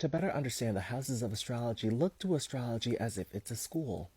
To better understand the houses of astrology, look to astrology as if it's a school.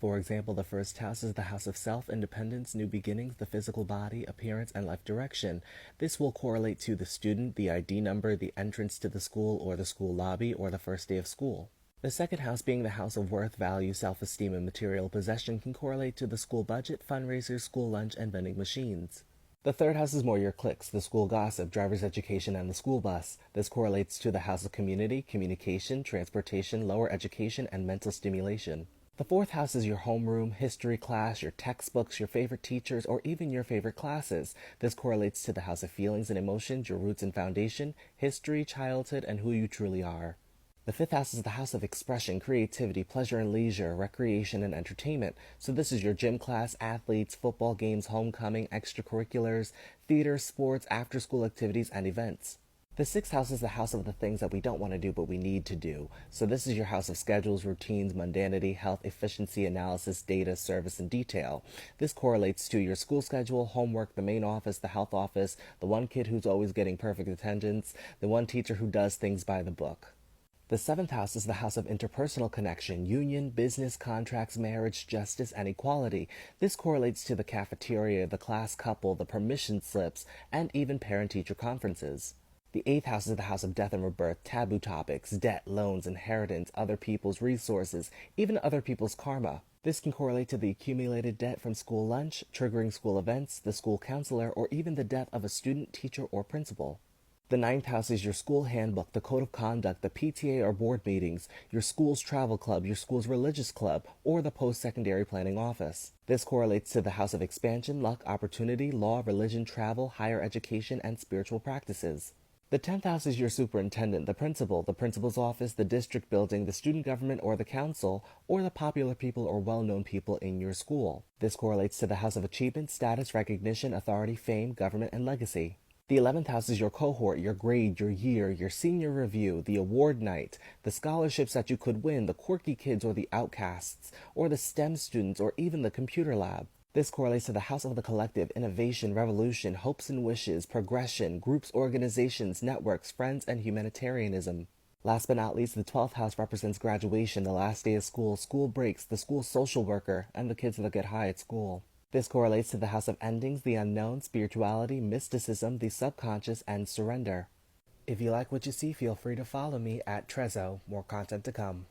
For example, the first house is the house of self, independence, new beginnings, the physical body, appearance, and life direction. This will correlate to the student, the ID number, the entrance to the school or the school lobby, or the first day of school. The second house, being the house of worth, value, self-esteem, and material possession, can correlate to the school budget, fundraisers, school lunch, and vending machines. The third house is more your cliques, the school gossip, driver's education, and the school bus. This correlates to the house of community, communication, transportation, lower education, and mental stimulation. The fourth house is your homeroom, history class, your textbooks, your favorite teachers, or even your favorite classes. This correlates to the house of feelings and emotions, your roots and foundation, history, childhood, and who you truly are. The fifth house is the house of expression, creativity, pleasure and leisure, recreation and entertainment. So this is your gym class, athletes, football games, homecoming, extracurriculars, theater, sports, after-school activities, and events. The sixth house is the house of the things that we don't want to do but we need to do. So this is your house of schedules, routines, mundanity, health, efficiency, analysis, data, service, and detail. This correlates to your school schedule, homework, the main office, the health office, the one kid who's always getting perfect attendance, the one teacher who does things by the book. The seventh house is the house of interpersonal connection, union, business, contracts, marriage, justice, and equality. This correlates to the cafeteria, the class couple, the permission slips, and even parent-teacher conferences. The eighth house is the house of death and rebirth, taboo topics, debt, loans, inheritance, other people's resources, even other people's karma. This can correlate to the accumulated debt from school lunch, triggering school events, the school counselor, or even the death of a student, teacher, or principal. The ninth house is your school handbook, the code of conduct, the PTA or board meetings, your school's travel club, your school's religious club, or the post-secondary planning office. This correlates to the house of expansion, luck, opportunity, law, religion, travel, higher education, and spiritual practices. The 10th house is your superintendent, the principal's office, the district building, the student government or the council, or the popular people or well-known people in your school. This correlates to the house of achievement, status, recognition, authority, fame, government, and legacy. The 11th house is your cohort, your grade, your year, your senior review, the award night, the scholarships that you could win, the quirky kids or the outcasts, or the STEM students, or even the computer lab. This correlates to the house of the collective, innovation, revolution, hopes and wishes, progression, groups, organizations, networks, friends, and humanitarianism. Last but not least, the 12th house represents graduation, the last day of school, school breaks, the school social worker, and the kids that get high at school. This correlates to the house of endings, the unknown, spirituality, mysticism, the subconscious, and surrender. If you like what you see, feel free to follow me at TRZO. More content to come.